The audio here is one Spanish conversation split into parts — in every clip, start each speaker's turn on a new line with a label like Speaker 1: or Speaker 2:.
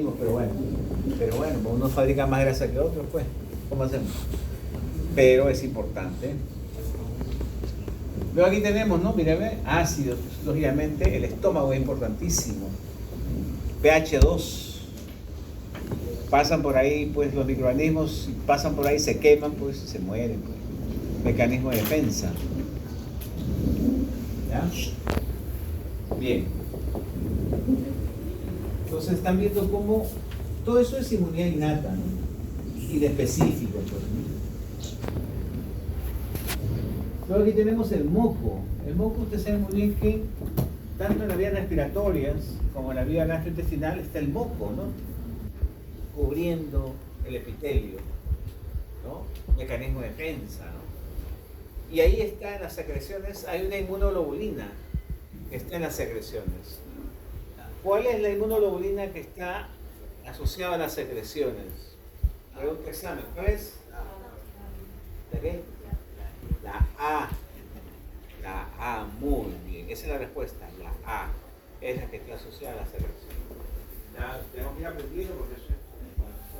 Speaker 1: Pero bueno, pues unos fabrican más grasa que otros, pues, ¿cómo hacemos? Pero es importante. Luego aquí tenemos, ¿no? Mírame, ácidos, lógicamente el estómago es importantísimo. pH 2. Pasan por ahí, pues, los microorganismos, pasan por ahí, se queman, pues, se mueren, pues. Mecanismo de defensa. ¿Ya? Bien. Entonces están viendo cómo todo eso es inmunidad innata, ¿no? Y de específico, pues. Luego aquí tenemos el moco. El moco, ustedes saben muy bien que tanto en las vías respiratorias como en la vía gastrointestinal está el moco, ¿no? Cubriendo el epitelio, ¿no? Mecanismo de defensa, ¿no? Y ahí está en las secreciones, hay una inmunoglobulina que está en las secreciones. ¿Cuál es la inmunoglobulina que está asociada a las secreciones? Pregunta examen, ¿cuál es? ¿La qué? La A. La A, muy bien. Esa es la respuesta, la A. Es la que está asociada a la secreción. Ya tenemos que ir aprendiendo porque eso es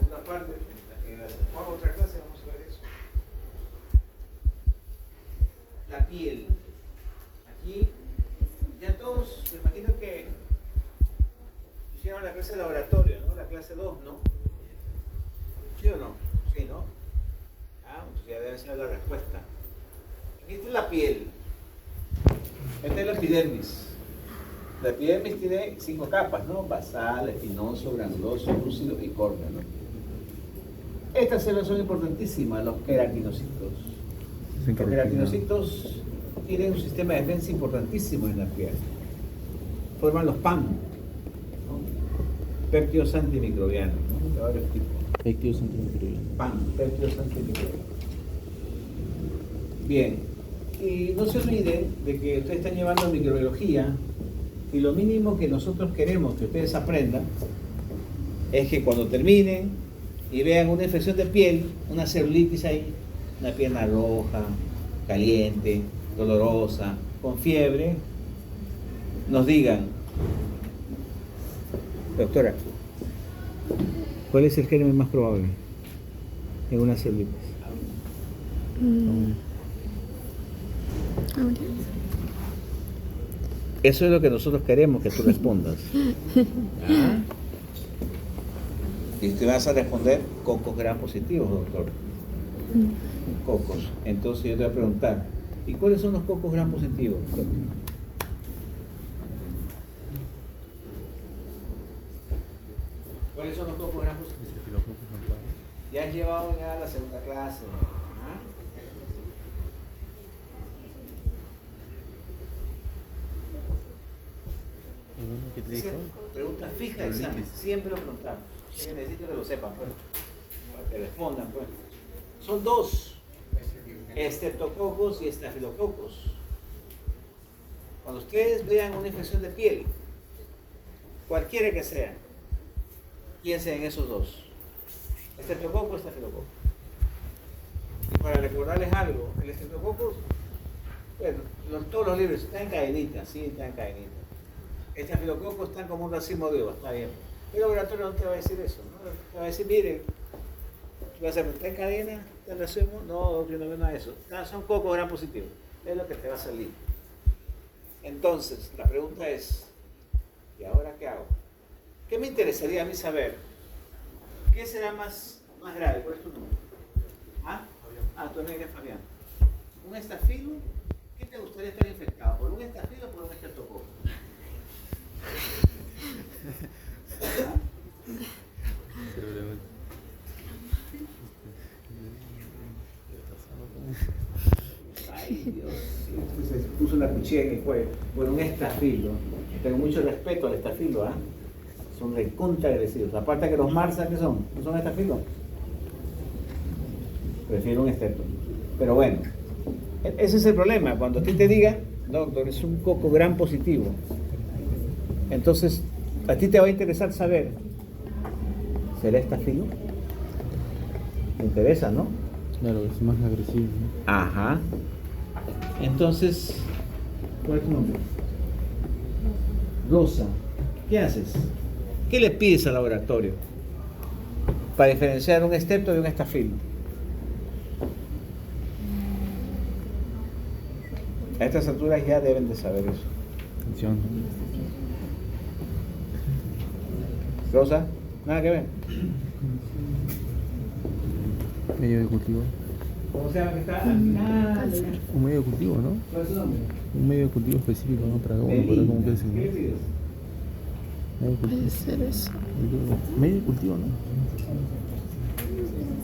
Speaker 1: una parte. En la otra clase vamos a ver eso. La piel. Aquí, ya todos, me imagino que hicieron la clase de laboratorio, ¿no? La clase 2, ¿no? ¿Sí o no? Sí, ¿no? Ah, pues ya debe ser la respuesta. Aquí está la piel. Esta es la epidermis. La epidermis tiene 5 capas, ¿no? Basal, espinoso, granuloso, lúcido y córneo, ¿no? Estas células son importantísimas, los queratinocitos. Los queratinocitos tienen un sistema de defensa importantísimo en la piel. Forman los PAM, ¿no? Péptidos antimicrobianos, ¿no? De varios tipos.
Speaker 2: Péptidos antimicrobianos.
Speaker 1: PAM, péptidos antimicrobianos. Bien, y no se olviden de que ustedes están llevando microbiología y lo mínimo que nosotros queremos que ustedes aprendan es que cuando terminen y vean una infección de piel, una celulitis ahí, una pierna roja, caliente, dolorosa, con fiebre, nos digan, doctora, ¿cuál es el germen más probable en una celulitis? Eso es lo que nosotros queremos que tú respondas. ¿Ah? Y te vas a responder cocos gram positivos, doctor. Cocos. Entonces yo te voy a preguntar, ¿y cuáles son los cocos gram positivos? ¿Cuáles son los cocos gram positivos? Ya has llevado ya la segunda clase. ¿Ah?
Speaker 2: ¿Qué te dijo?
Speaker 1: Preguntas fijas de examen, siempre lo preguntamos. Necesito que lo sepan, pues, para que respondan, pues. Son 2, estreptococos y estafilococos. Cuando ustedes vean una infección de piel, cualquiera que sea, piensen en esos 2, estreptococo y estafilococo. Y para recordarles algo, el estreptococo, bueno, todos los libros están en cadenita, sí, están en cadenita. Estafilococos están como un racimo de uvas, está bien. El laboratorio no te va a decir eso, ¿no? Te va a decir, mire, vas a meter en cadena, te resumo, no, yo no veo nada de eso. Son cocos gram positivos, es lo que te va a salir. Entonces, la pregunta es, ¿y ahora qué hago? ¿Qué me interesaría a mí saber? ¿Qué será más grave? ¿Cuál es tu nombre? ¿Ah? Tu nombre es Fabián. ¿Un estafilo? ¿Qué te gustaría estar infectado? ¿Por un estafilo o por un estreptococo? Ay, Dios, se puso una cuchilla en el cuello. Bueno, un estafilo. Tengo mucho respeto al estafilo, ¿ah? Son recontra agresivos. Aparte que los marsas, ¿qué son? ¿No son estafilos? Prefiero un estrepto. Pero bueno, ese es el problema. Cuando a ti te digan, doctor, es un coco gram positivo. Entonces, a ti te va a interesar saber, ¿será estafilo? Me interesa, ¿no?
Speaker 2: Claro, es más agresivo, ¿no?
Speaker 1: Ajá. Entonces, ¿cuál es tu nombre? Rosa. ¿Qué haces? ¿Qué le pides al laboratorio para diferenciar un estepto de un estafilo? A estas alturas ya deben de saber eso.
Speaker 2: Atención.
Speaker 1: Rosa, nada que ver.
Speaker 2: Medio de cultivo.
Speaker 1: ¿Cómo se llama que está al final?
Speaker 2: Un medio de cultivo, ¿no?
Speaker 1: ¿Cuál es su nombre?
Speaker 2: Un medio de cultivo específico, ¿no? Para uno, para cómo que
Speaker 1: ¿Qué le
Speaker 2: se.
Speaker 1: pides?
Speaker 2: Medio de cultivo.
Speaker 3: Puede ser eso.
Speaker 2: Medio de cultivo, ¿no?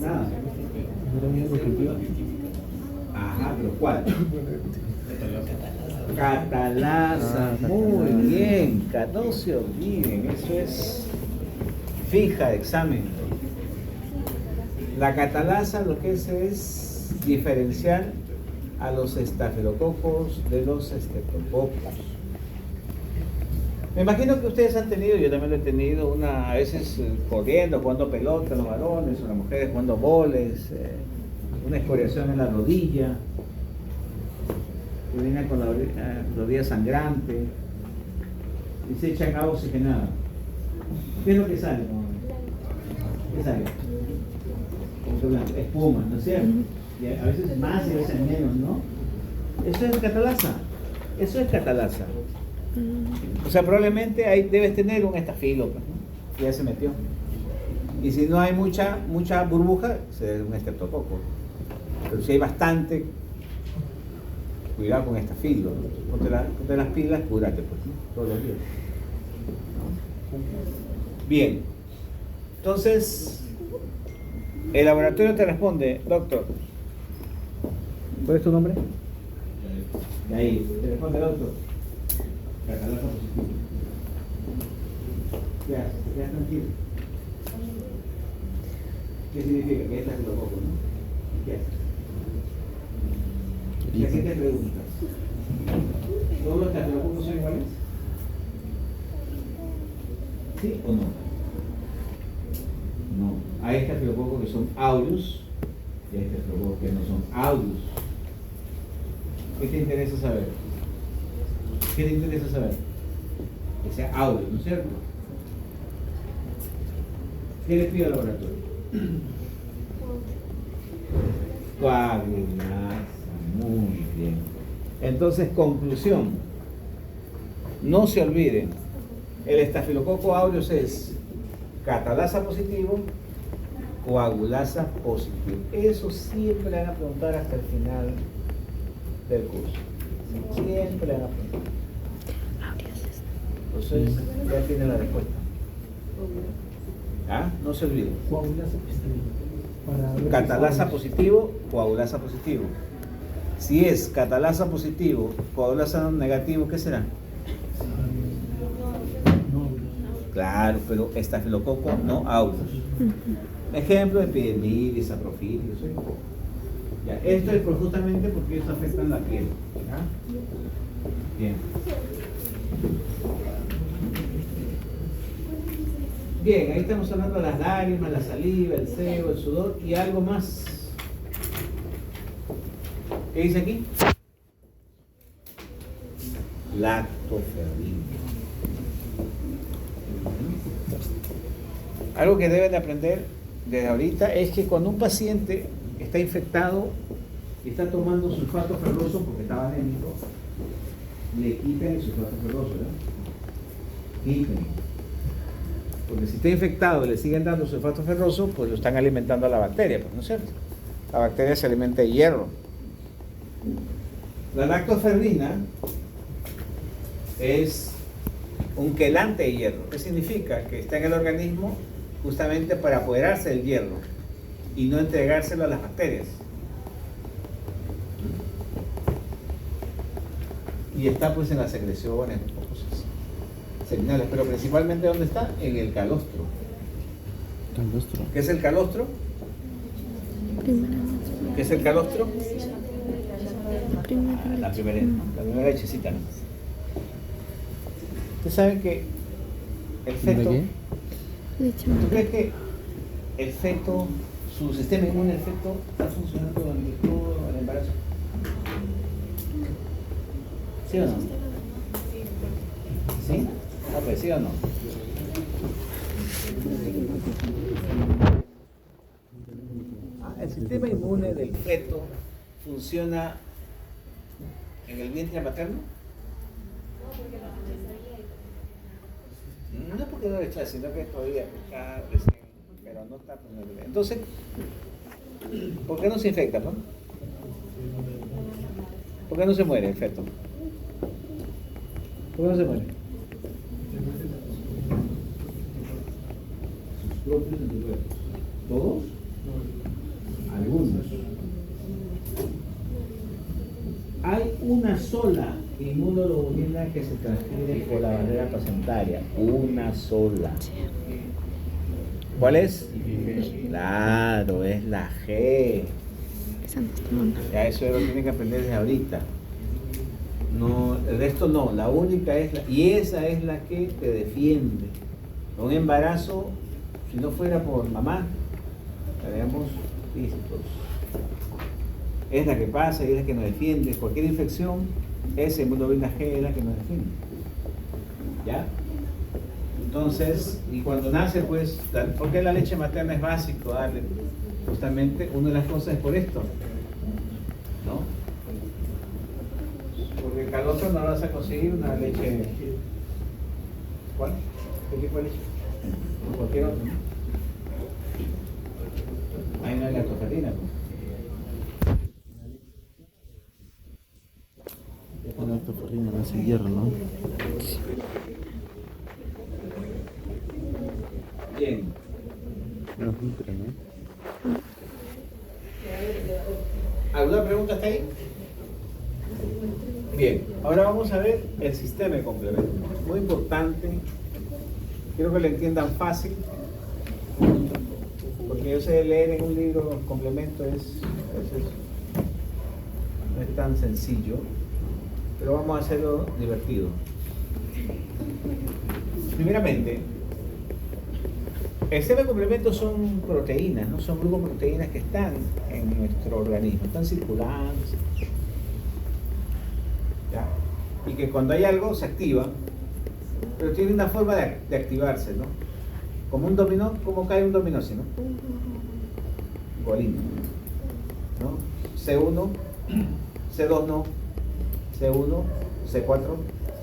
Speaker 1: Nada.
Speaker 2: ¿Era medio de cultivo?
Speaker 1: Ajá, pero ¿cuál? Catalasa, muy bien, no se olviden, eso es fija de examen. La catalasa lo que es diferenciar a los estafilococos de los estreptococos. Me imagino que ustedes han tenido, yo también lo he tenido, a veces corriendo, jugando pelota, los varones o las mujeres jugando boles, una escoriación en la rodilla, que viene con la rodilla sangrante y se echan agua oxigenada. ¿Qué es lo que sale? ¿Qué sale? Espuma, ¿no es cierto? Y a veces más y a veces menos, ¿no? Eso es catalasa. Eso es catalasa. O sea, probablemente ahí debes tener un estafilo, pues, ¿no? Que ya se metió. Y si no hay mucha burbuja, será un estreptococo. Pero si hay bastante, cuidado con estafilo, ¿no? Ponte las pilas, cúrate, pues, ¿no? Todos los días. Bien. Entonces, el laboratorio te responde, doctor. ¿Cuál es tu nombre? De ahí, te responde, doctor. Catalasa positivo. ¿Qué haces? ¿Te quedas tranquilo? ¿Qué significa? Que estás loco, ¿no? ¿Qué haces? ¿Y así te preguntas? ¿Todos los estafilococos son iguales? ¿Sí o no? No. Hay estafilococos que son aureus y hay estafilococos que no son aureus. ¿Qué te interesa saber? ¿Qué te interesa saber? Que sea aureus, ¿no es cierto? ¿Qué le pido al laboratorio? Coagulasa, muy bien. Entonces, conclusión. No se olviden, el estafilococo aureus es catalasa positivo, coagulasa positivo. Eso siempre le van a preguntar hasta el final del curso. Siempre le van a preguntar. Entonces, ya tienen la respuesta. ¿Ah? No se olviden. Catalasa positivo, coagulasa positivo. Si es catalasa positivo, coagulasa negativo, ¿qué será? Claro, pero estafilococo no aureus. Ejemplo, epidemitis, saprofilios. ¿Sí? Ya, esto es justamente porque ellos afectan la piel. ¿Ya? Bien. Bien, ahí estamos hablando de las lágrimas, la saliva, el sebo, el sudor y algo más. ¿Qué dice aquí? Lactoferrina. Algo que deben de aprender desde ahorita es que cuando un paciente está infectado y está tomando sulfato ferroso porque estaba anémico, le quiten el sulfato ferroso, ¿verdad? Quiten. Porque si está infectado y le siguen dando sulfato ferroso, pues lo están alimentando a la bacteria, pues, ¿no es cierto? La bacteria se alimenta de hierro. La lactoferrina es un quelante de hierro. ¿Qué significa? Que está en el organismo justamente para apoderarse del hierro y no entregárselo a las bacterias. Y está pues en las secreciones, cosas seminales, pero principalmente ¿dónde está? En el calostro.
Speaker 2: Calostro.
Speaker 1: ¿Qué es el calostro? ¿Qué es el calostro? La primera lechecita, ¿no? Ustedes saben que el feto,
Speaker 2: qué?
Speaker 1: ¿tú crees que el feto, su sistema inmune del feto está funcionando durante todo el embarazo? ¿Sí o no? ¿Sí? Ah, pues sí o no. El sistema inmune del feto funciona en el vientre materno. No es porque no le echa, sino que todavía está recién, pero no está con el bebé. Entonces, ¿por qué no se infecta, no? ¿Por qué no se muere el feto? ¿Por qué no se muere? ¿Todos? Algunos. Hay una sola inmunoglobulina que se transfiere por la barrera placentaria. Una sola. ¿Cuál es? Claro, es la G. Ya eso lo tienen que aprender desde ahorita. No, el resto no, la única es la, y esa es la que te defiende. Un embarazo, si no fuera por mamá, estaríamos listos. Es la que pasa y es la que nos defiende. Cualquier infección, esa inmunoglobulina G es la que nos defiende. ¿Ya? Entonces, y cuando nace, pues, ¿por qué la leche materna es básico darle? Justamente, una de las cosas es por esto, ¿no? Porque Carlos no vas a conseguir una leche. ¿Cuál? ¿Qué tipo de leche? Cualquier otro, ¿no? Ahí no hay lactoferrina, ¿no?
Speaker 2: Con lactoferrina no hace hierro, ¿no?
Speaker 1: Bien.
Speaker 2: No filtra, ¿no?
Speaker 1: ¿Alguna pregunta hasta ahí? Bien, ahora vamos a ver el sistema de complemento. Muy importante, quiero que lo entiendan fácil, porque yo sé leer en un libro complemento a veces no es tan sencillo, pero vamos a hacerlo divertido. Primeramente, el sistema de complemento son proteínas, ¿no? Son grupos de proteínas que están en nuestro organismo, están circulando. ¿Ya? Y que cuando hay algo se activa, pero tiene una forma de activarse, ¿no? Como un dominó, ¿cómo cae un dominó así, no? Igualito, ¿no? C1, C2 no, C1, C4,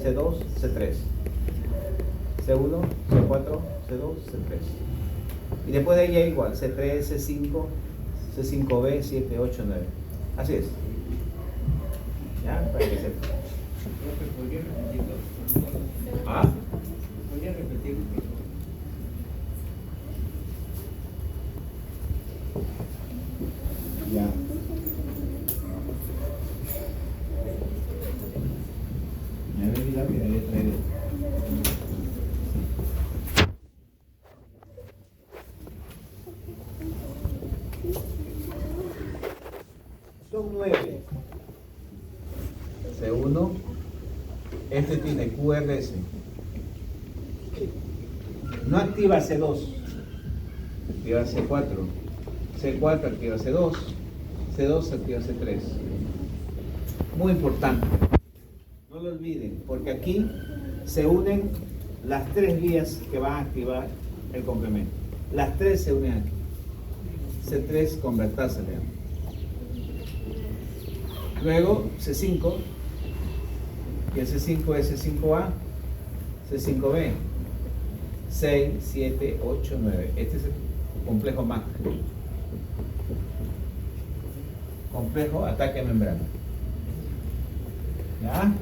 Speaker 1: C2, C3. C1, C4, C2, C3. Y después de ella igual, C3, C5, C5b, 7, 8, 9. Así es. ¿Ya? Para que sepa.
Speaker 3: ¿Podría repetirlo?
Speaker 1: ¿Ah?
Speaker 3: ¿Podría repetirlo?
Speaker 1: Ya. Me había olvidado que había traído. Son 9. C1. Este tiene QRS. No activa C2. Activa C4. C4 activa C2. C2 activa C3. Muy importante. No lo olviden, porque aquí se unen las tres vías que van a activar el complemento. Las tres se unen aquí. C3 convertirse, vean. Luego C5, y el C5 es C5A, C5B, 6, 7, 8, 9. Este es el complejo MAC. Complejo ataque a membrana. ¿Ya?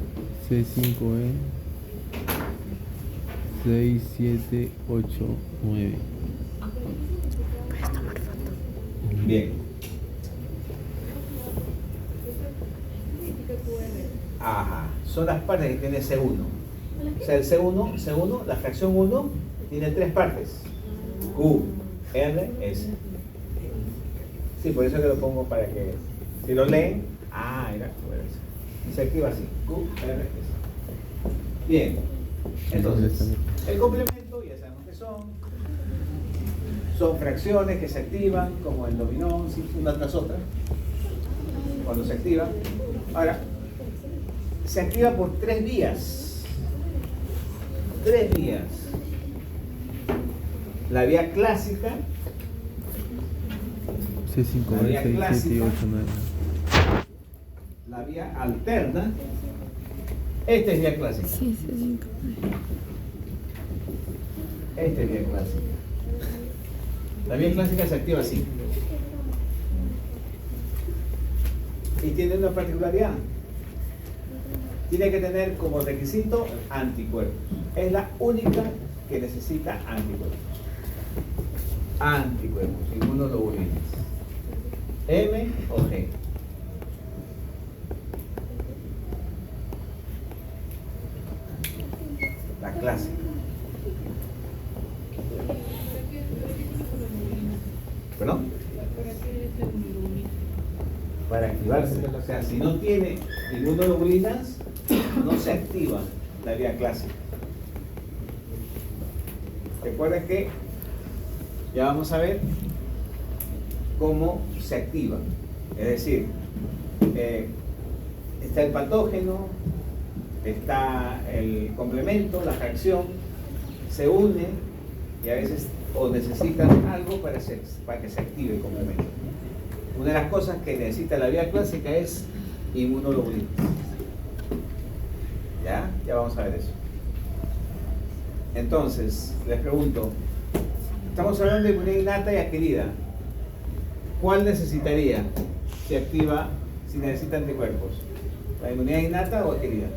Speaker 2: C5E 6, 7, 8, 9.
Speaker 1: Bien. Ajá, son las partes que tiene C1. O sea, el C1, la fracción 1, tiene tres partes. Q, R, S. Sí, por eso que lo pongo para que, si lo leen, era QRS. Y se activa así, Q, R, S. Bien, entonces, el complemento, ya sabemos que son fracciones que se activan, como el dominó, una tras otra, cuando se activa. Ahora, se activa por tres vías. Tres vías. La vía clásica,
Speaker 2: C5,
Speaker 1: La vía
Speaker 2: 6, 7 y
Speaker 1: clásica.
Speaker 2: 8, 9.
Speaker 1: la vía alterna. Esta es vía clásica.
Speaker 4: Sí, sí, sí.
Speaker 1: Esta es vía clásica. La vía clásica se activa así. Y tiene una particularidad. Tiene que tener como requisito anticuerpos. Es la única que necesita anticuerpos. Anticuerpos, inmunoglobulinas. M o G. La clásica. ¿Perdón? Para activarse. O sea, si no tiene inmunoglobulinas, no se activa la vía clásica. Recuerden que ya vamos a ver cómo se activa. Es decir, está el patógeno, está el complemento, la reacción, se unen y a veces o necesitan algo para que se active el complemento. Una de las cosas que necesita la vía clásica es inmunoglobulinas. Ya vamos a ver eso. Entonces, les pregunto, estamos hablando de inmunidad innata y adquirida. ¿Cuál necesitaría si necesita anticuerpos? ¿La inmunidad innata o adquirida?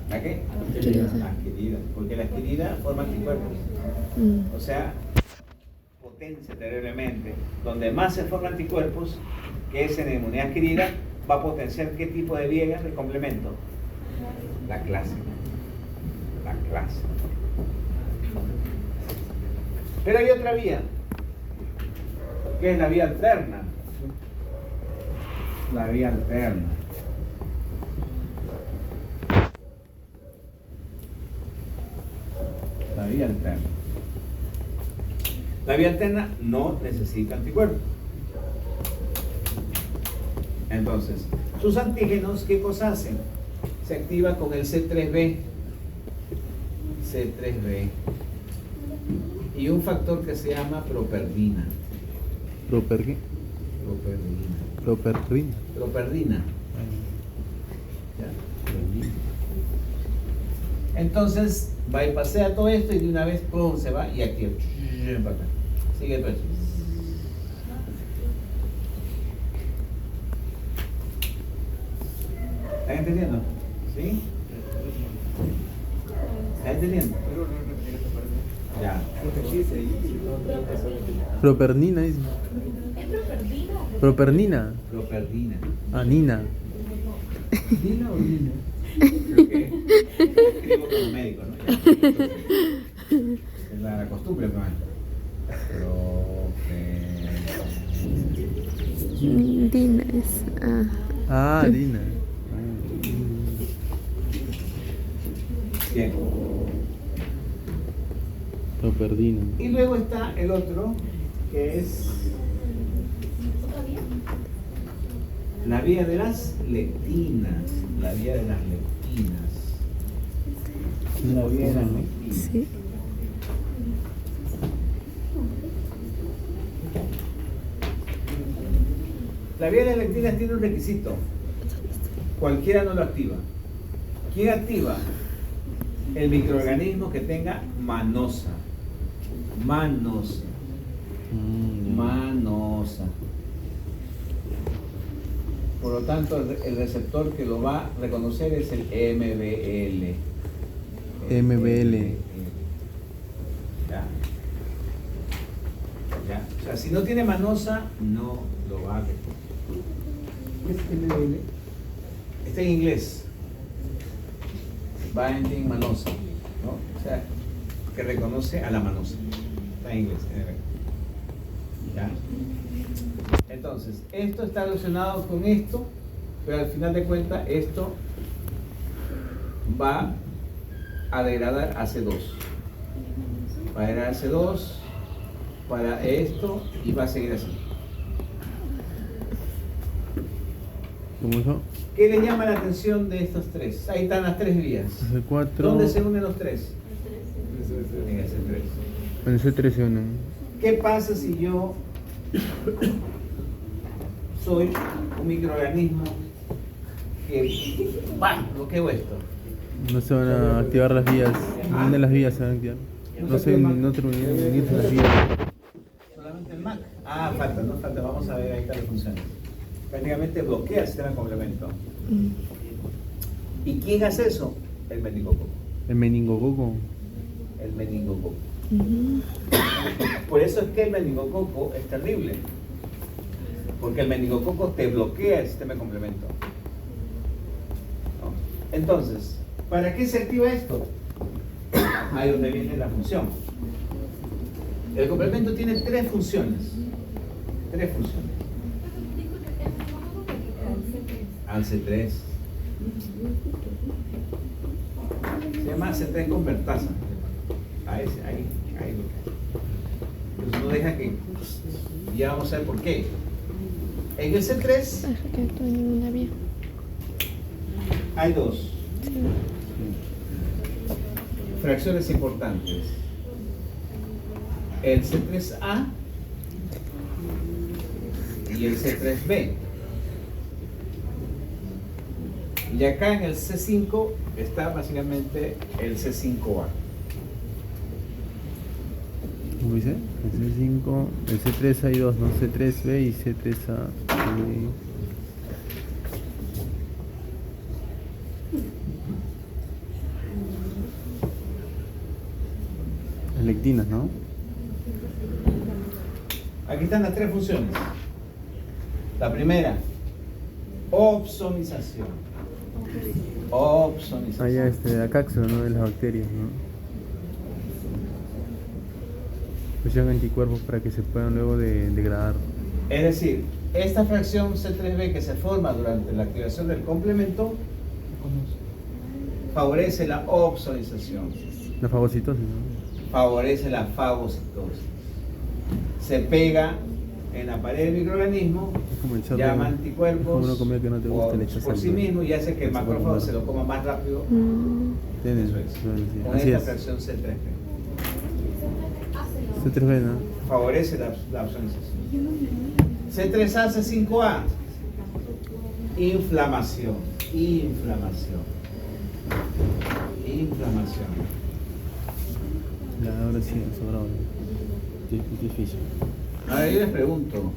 Speaker 1: ¿La qué?
Speaker 4: Adquirida.
Speaker 1: Adquirida, porque la adquirida forma anticuerpos.
Speaker 4: Mm.
Speaker 1: O sea, potencia terriblemente. Donde más se forman anticuerpos, que es en la inmunidad adquirida, va a potenciar qué tipo de vía de complemento. La clásica. La clásica. Pero hay otra vía, que es la vía alterna. La vía alterna. La vía alterna. La vía alterna no necesita anticuerpos. Entonces, sus antígenos, ¿qué cosa hacen? Se activa con el C3b. C3b. Y un factor que se llama properdina.
Speaker 2: ¿Proper qué?
Speaker 1: Properdina.
Speaker 2: Properrina.
Speaker 1: Properdina. ¿Ya? Entonces, bypassea todo esto y de una vez ¡pum! Se va y activa. Sigue todo eso. ¿Están entendiendo? ¿Sí? ¿Están entendiendo? Ya.
Speaker 2: Propernina dice. Propernina.
Speaker 1: Properdina.
Speaker 2: Ah, Nina.
Speaker 3: ¿Dina o Nina?
Speaker 1: Creo que escribo como médico, ¿no? Es la costumbre, hermano.
Speaker 4: Dina es.
Speaker 2: Ah, Dina.
Speaker 1: Bien.
Speaker 2: Properdina.
Speaker 1: Y luego está el otro, que es la vía de las lectinas. La vía de las lectinas. La vía de las lectinas.
Speaker 4: Sí.
Speaker 1: La vía de las lectinas tiene un requisito. Cualquiera no lo activa. ¿Quién activa? El microorganismo que tenga manosa. Manosa. Manosa. Por lo tanto, el receptor que lo va a reconocer es el MBL.
Speaker 2: MBL.
Speaker 1: ¿Ya? ¿Ya? O sea, si no tiene manosa, no lo va a reconocer.
Speaker 3: ¿Qué es MBL?
Speaker 1: Está en inglés. Binding manosa, ¿no? O sea, que reconoce a la manosa. Está en inglés. ¿Ya? Entonces, esto está relacionado con esto, pero al final de cuentas esto va a degradar a C2. Va a degradar C2 para esto y va a seguir así.
Speaker 2: ¿Cómo eso?
Speaker 1: ¿Qué le llama la atención de estos tres? Ahí están las tres vías.
Speaker 2: C4.
Speaker 1: ¿Dónde se unen los tres? En el C3.
Speaker 2: En C3 se unen.
Speaker 1: ¿Qué pasa si yo soy un microorganismo que bloqueo esto?
Speaker 2: No se van a activar las vías. Ninguna de las vías se van a activar. No se no terminan de unirse las vías.
Speaker 1: Solamente el MAC. Ah, falta. Vamos a ver ahí está la función. Prácticamente bloquea el sistema de complemento. ¿Y quién hace eso? El meningococo.
Speaker 2: El meningococo.
Speaker 1: El meningococo. Por eso es que el meningococo es terrible. Porque el meningococo te bloquea el sistema de complemento. ¿No? Entonces, ¿para qué se activa esto? Ahí donde viene la función. El complemento tiene tres funciones. Al C3. Se llama C3 convertasa. Ahí. Entonces no deja que. Ya vamos a ver por qué. En el C3
Speaker 4: Deja que actúe ninguna vía.
Speaker 1: hay dos fracciones importantes. El C3A y el C3B. Y acá en el C5 está básicamente el C5A.
Speaker 2: ¿Cómo dice? El C5, el C3 hay dos, ¿no? C3B y C3A. Lectinas, ¿no?
Speaker 1: Aquí están las tres funciones. La primera, opsonización.
Speaker 2: Ah, ya, Acaxo, ¿no? De las bacterias, ¿no? Producen anticuerpos para que se puedan luego degradar.
Speaker 1: Es decir, esta fracción C3b que se forma durante la activación del complemento favorece la opsonización,
Speaker 2: La fagocitosis, ¿no?
Speaker 1: favorece la fagocitosis. Se pega en la pared del microorganismo,
Speaker 2: Es como el cerdo,
Speaker 1: llama
Speaker 2: es
Speaker 1: anticuerpos
Speaker 2: como una comida que no te gusta, le echas
Speaker 1: por
Speaker 2: sal,
Speaker 1: sí
Speaker 2: ¿no?
Speaker 1: mismo y hace que el
Speaker 2: Se puede
Speaker 1: macrófago
Speaker 2: comer.
Speaker 1: se lo coma más rápido.
Speaker 2: ¿Entiendes?
Speaker 1: Eso es.
Speaker 2: Sí,
Speaker 1: Con
Speaker 2: así
Speaker 1: esta
Speaker 2: es.
Speaker 1: fracción C3b.
Speaker 2: C3B, ¿no?
Speaker 1: Favorece la opsonización. C3A, C5A. Inflamación.
Speaker 2: Ya, ahora sí, sobrado. Es difícil.
Speaker 1: Ahora yo les pregunto.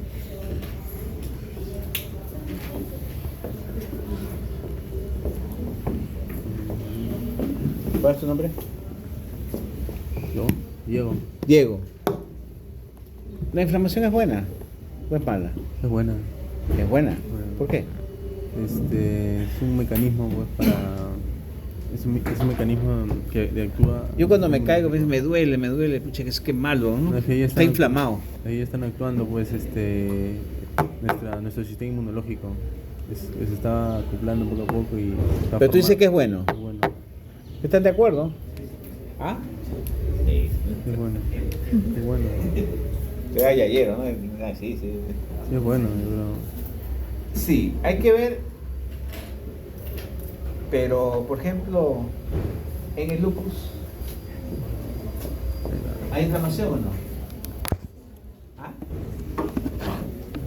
Speaker 1: ¿Cuál es tu nombre?
Speaker 2: ¿Yo? Diego.
Speaker 1: Diego. ¿La inflamación es buena o es mala?
Speaker 2: Es buena.
Speaker 1: Es buena. ¿Por qué?
Speaker 2: Es un mecanismo, pues, para... Es un mecanismo que actúa...
Speaker 1: Yo cuando me caigo me duele, pucha, que es que malo, ¿no?
Speaker 2: No, es que ahí
Speaker 1: Está inflamado.
Speaker 2: Ahí están actuando, pues, nuestro sistema inmunológico. Se está acoplando poco a poco y... se está
Speaker 1: Pero tú dices
Speaker 2: formando.
Speaker 1: que es bueno.
Speaker 2: Es bueno.
Speaker 1: ¿Están de acuerdo? ¿Ah? Sí.
Speaker 2: Es bueno. Es bueno.
Speaker 1: Te da ayer, ¿no? Sí.
Speaker 2: Sí, es bueno, yo creo.
Speaker 1: Sí, hay que ver, pero por ejemplo, en el lupus, ¿hay inflamación o no? ¿Ah?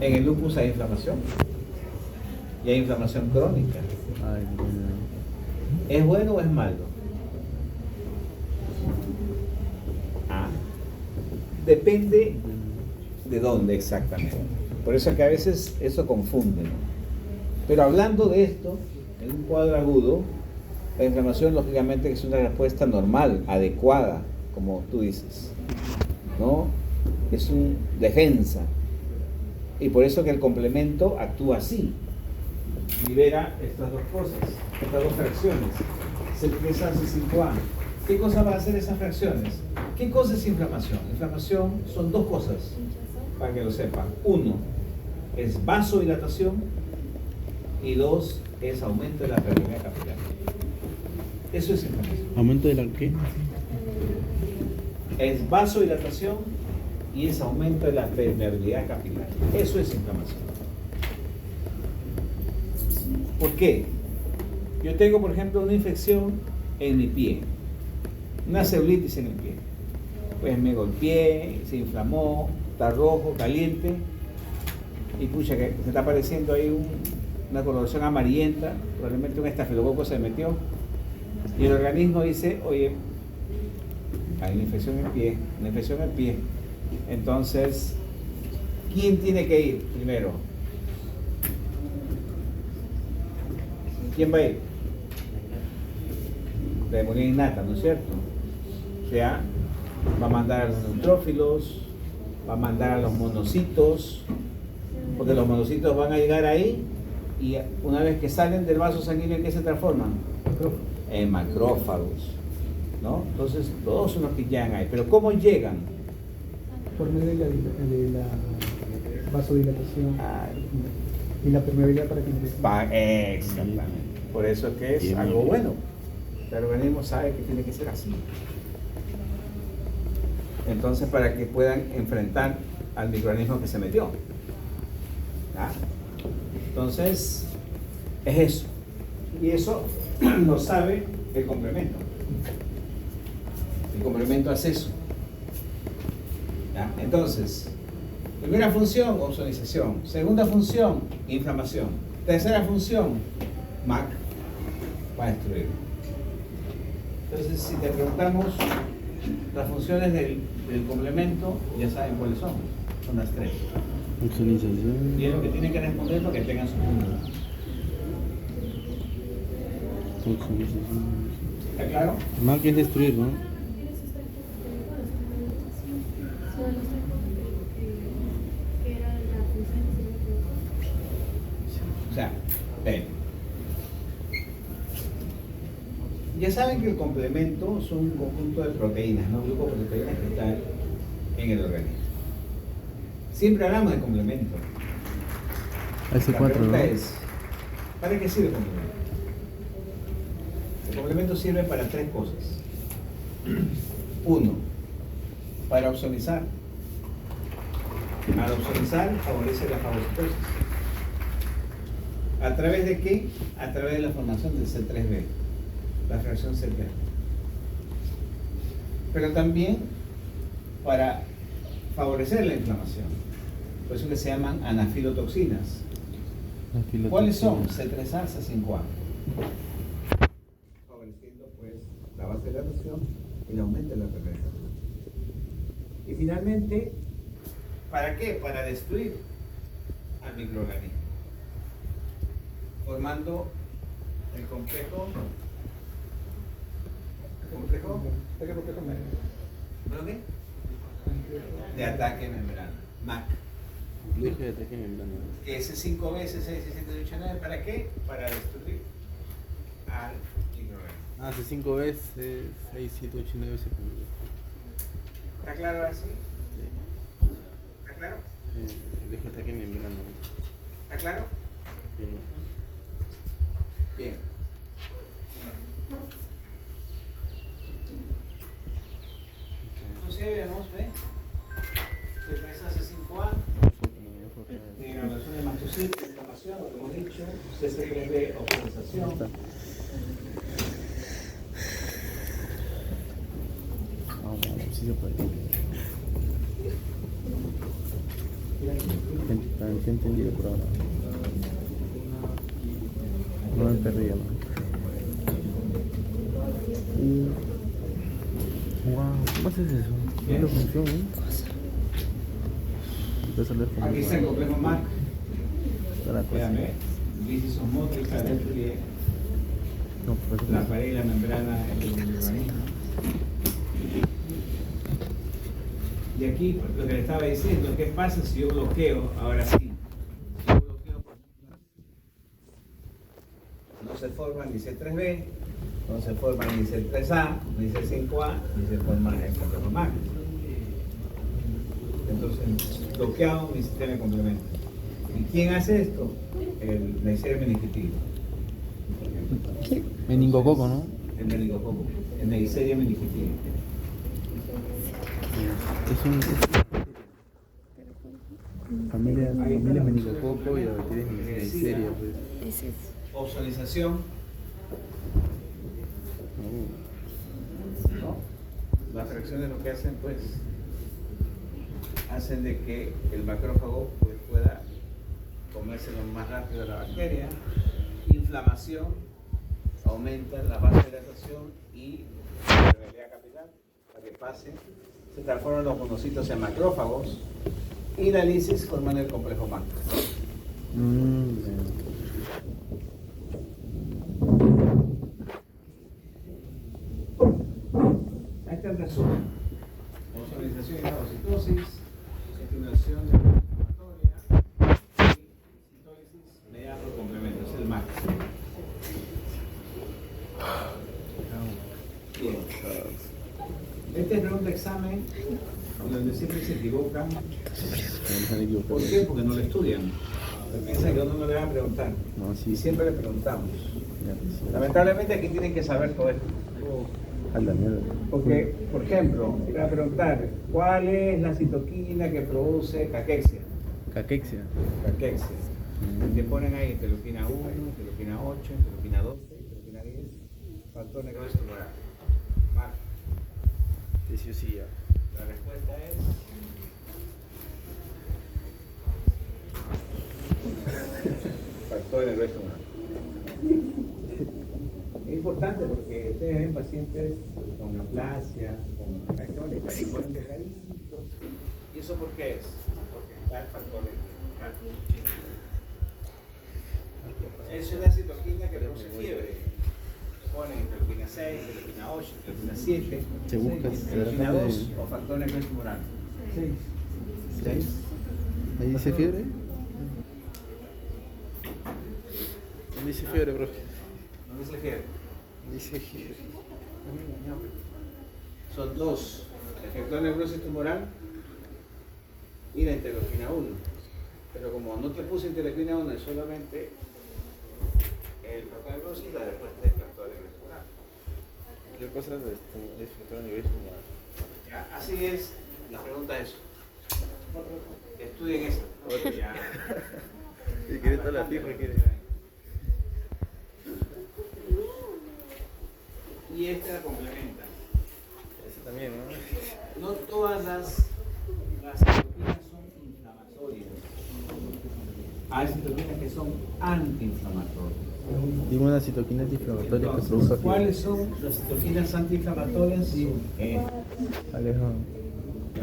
Speaker 1: En el lupus hay inflamación y hay inflamación crónica.
Speaker 2: Ay, qué bueno.
Speaker 1: ¿Es bueno o es malo? Ah, depende de dónde exactamente. Por eso es que a veces eso confunde, ¿no? Pero hablando de esto, en un cuadro agudo, la inflamación lógicamente es una respuesta normal, adecuada, como tú dices, ¿no? Es una defensa. Y por eso que el complemento actúa así. Libera estas dos cosas, estas dos fracciones, C3A, C5A. ¿Qué cosa va a hacer esas fracciones? ¿Qué cosa es inflamación? Inflamación son dos cosas, para que lo sepan. Uno es vasodilatación y dos es aumento de la permeabilidad capilar. Eso es inflamación.
Speaker 2: ¿Aumento de la qué?
Speaker 1: Es vasodilatación y es aumento de la permeabilidad capilar. Eso es inflamación. ¿Por qué? Yo tengo, por ejemplo, una infección en mi pie, una celulitis en el pie. Pues me golpeé, se inflamó, está rojo, caliente, y pucha, que se está apareciendo ahí una coloración amarillenta, probablemente un estafilococo se metió, y el organismo dice, oye, hay una infección en el pie, una infección en el pie. Entonces, ¿quién tiene que ir primero? ¿Quién va a ir? La inmunidad innata, ¿no es cierto? O sea, va a mandar a los neutrófilos, va a mandar a los monocitos, porque los monocitos van a llegar ahí y una vez que salen del vaso sanguíneo, ¿en qué se transforman? En macrófagos, ¿no? Entonces, todos son los que llegan ahí. Pero ¿cómo llegan?
Speaker 3: Por medio de la vasodilatación y la permeabilidad para que
Speaker 1: Exactamente. Por eso es que es algo bueno. El organismo sabe que tiene que ser así. Entonces, para que puedan enfrentar al microorganismo que se metió. ¿Ah? Entonces, es eso. Y eso lo sabe el complemento. El complemento hace eso. ¿Ya? Entonces, primera función, ozonización. Segunda función, inflamación. Tercera función, MAC, va a destruir. Entonces, si te preguntamos las funciones del complemento, ya saben cuáles son. Son las tres.
Speaker 2: Oxonización.
Speaker 1: Y es lo que tienen que responder para que tengan su punto.
Speaker 2: Oxonización.
Speaker 1: ¿Está claro?
Speaker 2: Más que es destruir, ¿no?
Speaker 1: O sea, ven. Ya saben que el complemento es un conjunto de proteínas, ¿no? Glucoproteínas que están en el organismo. Siempre hablamos de complemento. La
Speaker 2: AC4, ¿no?
Speaker 1: pregunta es, ¿para qué sirve el complemento? El complemento sirve para tres cosas. Uno, para ozonizar. Al ozonizar favorece la fagocitosis. ¿A través de qué? A través de la formación del C3b, la fracción CTR. Pero también para favorecer la inflamación. Por eso que se llaman anafilotoxinas. ¿Cuáles son? C3A, C5A. Favoreciendo pues la vasodilatación y el aumento de la permeabilidad. Y finalmente, ¿para qué? Para destruir al microorganismo, formando el complejo. ¿Qué complejo qué? De ataque membrana, MAC.
Speaker 2: Complejo de ataque membrana.
Speaker 1: Que ese 5 veces 6, 7, 8, 9, ¿para qué? Para destruir al microorganismo.
Speaker 2: Hace 5 veces, 6, 7, 8, 9 veces.
Speaker 1: ¿Está claro así? ¿Está claro?
Speaker 2: Complejo de ataque membrana.
Speaker 1: ¿Está claro? Bien. Entonces vemos, ¿ve? C3A, C5A, degradación de mastocito, inflamación, lo que hemos dicho, CC3B, oxidación.
Speaker 2: Sí se puede. Está entendido por ahora. No me perdí ya. Wow, ¿cómo haces eso?
Speaker 1: ¿Qué?
Speaker 2: No funciona, ¿eh? Empieza a leer como
Speaker 1: Aquí está el complejo MAC.
Speaker 2: está la cosa.
Speaker 1: Véanme, lisis osmótica, destruye
Speaker 2: No, pues
Speaker 1: la pared y la membrana del organismo. Y aquí lo que le estaba diciendo, ¿qué pasa si yo bloqueo? Ahora sí. Si yo bloqueo, por ejemplo, no se forma ni C3B, no se forma ni C3A, ni C5A, ni se forma el complejo MAC. Entonces, bloqueado mi sistema de complemento. ¿Y quién hace esto? El Neisseria meningitis.
Speaker 2: meningococo, ¿no?
Speaker 1: El meningococo. El Neisseria meningitis.
Speaker 2: Es un familia meningococo y la bacteria es Neisseria, pues.
Speaker 4: Ese es.
Speaker 1: ozonización, ¿no? Las reacciones lo que hacen, pues, hacen de que el macrófago pues, pueda comérselo más rápido a la bacteria. Inflamación, aumenta la vasodilatación y la permeabilidad capilar para que pase, se transforman los monocitos en macrófagos y la lisis forman el complejo macro. Ahí está el resumen. Ozonización y fagocitosis, estimulación de la inflamatoria y citólisis mediante los complementos, es el macro. Bien. Esta es pregunta de examen donde siempre se equivocan. ¿Por qué? Porque no lo estudian. Porque piensan que uno no le va a preguntar.
Speaker 2: No, sí.
Speaker 1: Y siempre le preguntamos.
Speaker 2: Ya, sí.
Speaker 1: Lamentablemente aquí tienen que saber todo esto.
Speaker 2: A la mierda.
Speaker 1: Porque, por ejemplo, te voy a preguntar, ¿cuál es la citoquina que produce caquexia?
Speaker 2: Caquexia.
Speaker 1: Caquexia. Y te ponen ahí interleuquina 1, interleuquina 8, interleuquina 12, interleuquina 10, factor necrosis tumoral. Marca.
Speaker 2: Sí, sí, ya.
Speaker 1: La respuesta es... factor necrosis tumoral. Es importante porque ustedes ven pacientes con neoplasia, con reacciones que ponen delgaditos. ¿Y eso por qué es? Porque está el factor necrosis. Es una citoquina que produce fiebre. Ponen interleuquina 6, interleuquina 8, interleuquina 7,
Speaker 2: Se busca
Speaker 1: interleuquina 2 o factor necrosis tumoral. 6.
Speaker 2: ¿Ahí dice fiebre? ¿Dónde dice fiebre, profe?
Speaker 1: ¿No dice fiebre?
Speaker 2: Dice fiebre.
Speaker 1: Son dos, el factor necrosis tumoral y la interleuquina 1. Pero como no te puse interleuquina 1, es solamente el factor necrosis, la respuesta es factor necrosis tumoral.
Speaker 2: ¿Qué cosa es factor necrosis tumoral?
Speaker 1: Ya, así es, la pregunta es, estudien eso. Ya.
Speaker 2: Si quieres toda la fibra, quiere.
Speaker 1: Y esta la complementa.
Speaker 2: Eso también, ¿no?
Speaker 1: No todas las citoquinas son inflamatorias. Hay citoquinas que son antiinflamatorias.
Speaker 2: Dime una citoquina antiinflamatoria que
Speaker 1: Entonces,
Speaker 2: produzca fiebre.
Speaker 1: ¿cuáles son las citoquinas antiinflamatorias?
Speaker 2: Alejo.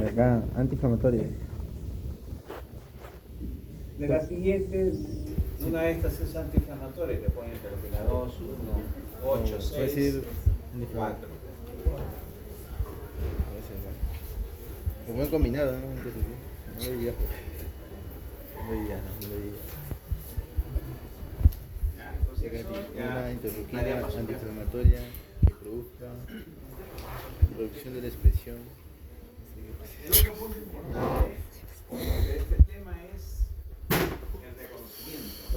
Speaker 2: Acá, antiinflamatoria.
Speaker 1: De las siguientes, una de estas es antiinflamatoria, te ponen interleuquina 2, 1, 8,
Speaker 2: Puede
Speaker 1: 6,
Speaker 2: decir
Speaker 1: 4.
Speaker 2: Es muy combinado, ¿no? No lo diría. No lo diría. Una interleuquina antiinflamatoria que produzca producción de la expresión.
Speaker 1: El otro punto de este tema es el reconocimiento.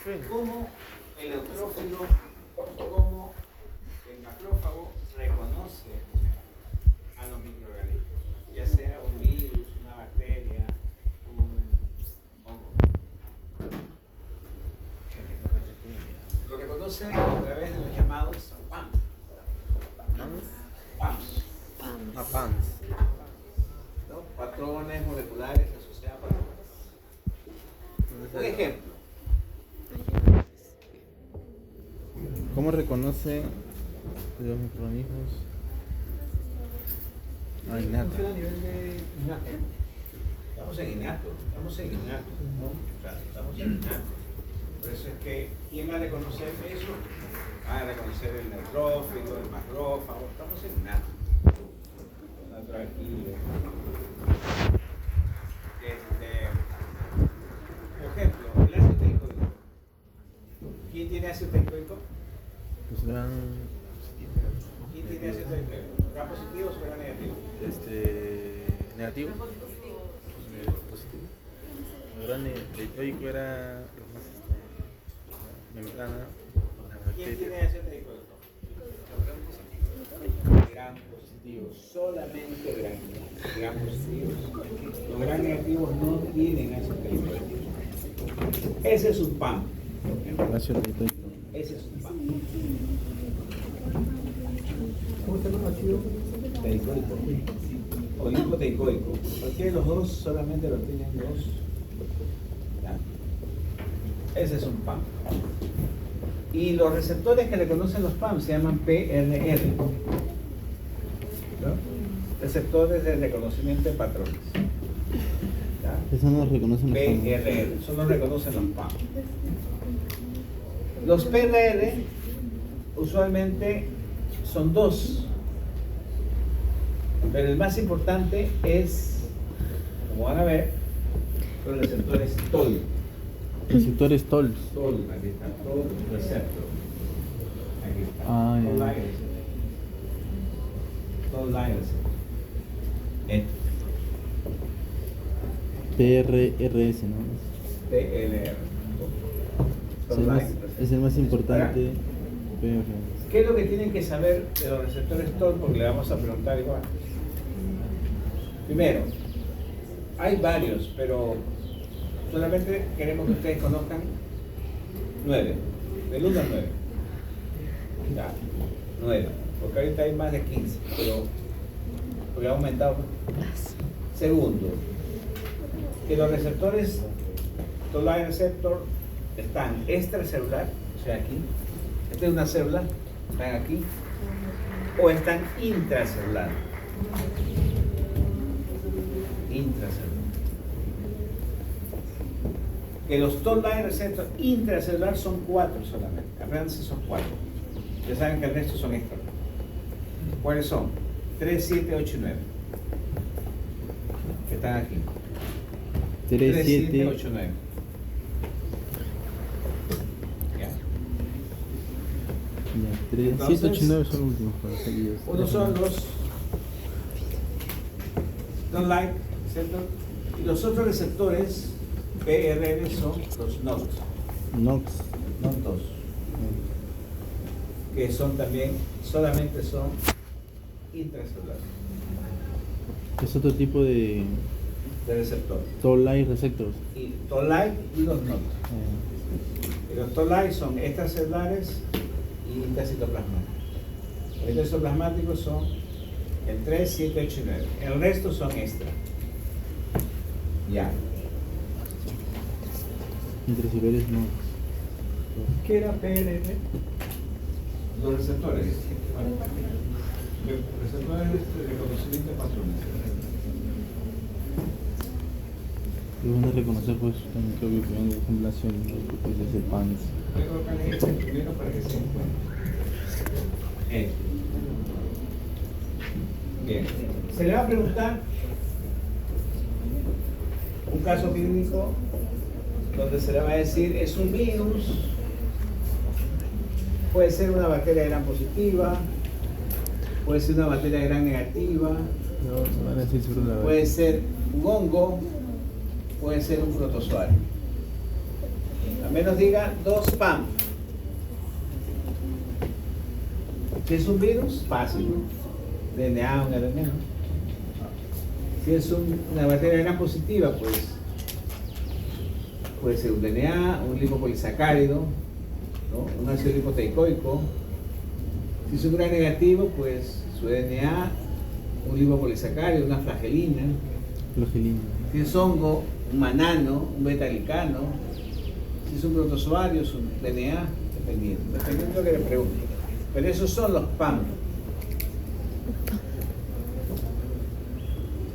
Speaker 1: Es cómo el neutrófilo, cómo el macrófago reconoce a los microorganismos, ya sea un virus, una bacteria, un hongo. Lo reconoce a través de los llamados PAMs.
Speaker 2: PAMs.
Speaker 1: ¿No? Patrones moleculares asociados a patrones. Un ejemplo.
Speaker 2: ¿Cómo reconoce los microorganismos? Innato.
Speaker 1: Funciona a nivel de innato. Estamos en innato, ¿no? O sea, estamos en innato. Por eso es que, ¿quién va a reconocer eso? Va a reconocer el neutrófilo, el macrófago, estamos en innato. Por ejemplo, el ácido teicoico. ¿Quién tiene ácido teicoico?
Speaker 2: Pues gran
Speaker 1: ¿Quién tiene ácido teicoico? ¿Gran positivo o gran negativo?
Speaker 2: negativo. Positivo. El gran teicoico era lo más la membrana, la
Speaker 1: ¿Quién
Speaker 2: bacteria.
Speaker 1: tiene ácido teicoico? Gran positivo. negativos, solamente gram positivos. Los gram negativos no tienen ácido clorhídrico. Ese es un PAM.
Speaker 2: Ácido clorhídrico.
Speaker 1: Ese es un PAM.
Speaker 3: ¿Cómo se llama ácido?
Speaker 1: Teicoico. O lipoteicoico. Cualquiera de los dos solamente lo tienen dos. ¿Ya? Ese es un PAM. Y los receptores que reconocen los PAM se llaman PRR. ¿No? Receptores de reconocimiento de patrones. ¿Ya?
Speaker 2: Eso no lo reconocen los PAM.
Speaker 1: PRR, solo reconocen los PAM. Los PRR usualmente son dos, pero el más importante es, como van a ver, los receptores TOL.
Speaker 2: Receptores TOL.
Speaker 1: TOL, aquí está, TOL receptor. Aquí está.
Speaker 2: Ah, ya.
Speaker 1: TOL light receptor. TOL light receptor.
Speaker 2: PRRS, ¿no?
Speaker 1: TLR.
Speaker 2: Es el más, es el más importante. PRRS.
Speaker 1: ¿Qué es lo que tienen que saber de los receptores TOL? Porque le vamos a preguntar igual. Primero, hay varios, pero solamente queremos que ustedes conozcan 9, del 1 al 9. Ya, 9, porque ahorita hay más de 15, pero porque ha aumentado. Segundo, que los receptores TOL light receptor están extracelular, o sea aquí, esta es una célula, están aquí, o están intracelular. Intracelular. Que los TOL light receptor intracelular son 4 solamente. Apréndanse, son 4. Ya saben que el resto son extra. ¿Cuáles son? 3, 7, 8 y 9. Que están aquí.
Speaker 2: 3, 7,
Speaker 1: 8, 9. ¿Ya?
Speaker 2: 3,
Speaker 1: Entonces,
Speaker 2: 7, 8 y 9 son los últimos para seguidos.
Speaker 1: Uno son los TOL light receptor y los otros receptores PRR son los NOT.
Speaker 2: NOx.
Speaker 1: NOT2, que son también, solamente son intracelulares,
Speaker 2: Es otro tipo de
Speaker 1: de receptor.
Speaker 2: TOL light receptors.
Speaker 1: Y TOL light y los NOT. Y los TOL light son extracelulares y intercitoplasmáticos. Los intercitoplasmáticos son el 3, 7, 8 y 9. El resto son extra. Ya.
Speaker 2: Intracelulares no.
Speaker 3: ¿Qué era PRR?
Speaker 1: Los receptores. Receptores de reconocimiento de patrones.
Speaker 2: Y van a reconocer pues también creo que vean de ejemplación, ¿no? Porque es el PANS.
Speaker 1: Voy a colocarle este primero para que se encuentre. Bien. Se le va a preguntar un caso clínico donde se le va a decir es un virus, puede ser una bacteria gram positiva, puede ser una bacteria gram negativa,
Speaker 2: No, se van a decir sobre la
Speaker 1: puede ser un hongo, puede ser un protozoario. Al menos diga 2 PAM. Si es un virus, fácil, ¿no? DNA, un RNA, ¿no? Si es una bacteria gram positiva, pues puede ser un DNA, un lipopolisacárido, ¿no? Un ácido lipoteicoico. Si es un gram negativo, pues su DNA, un lipopolisacárido, una flagelina.
Speaker 2: flagelina.
Speaker 1: Si es hongo, un manano, un beta-glicano. Si es un protozoario, es un DNA, dependiendo de lo que le pregunte. Pero esos son los PAM.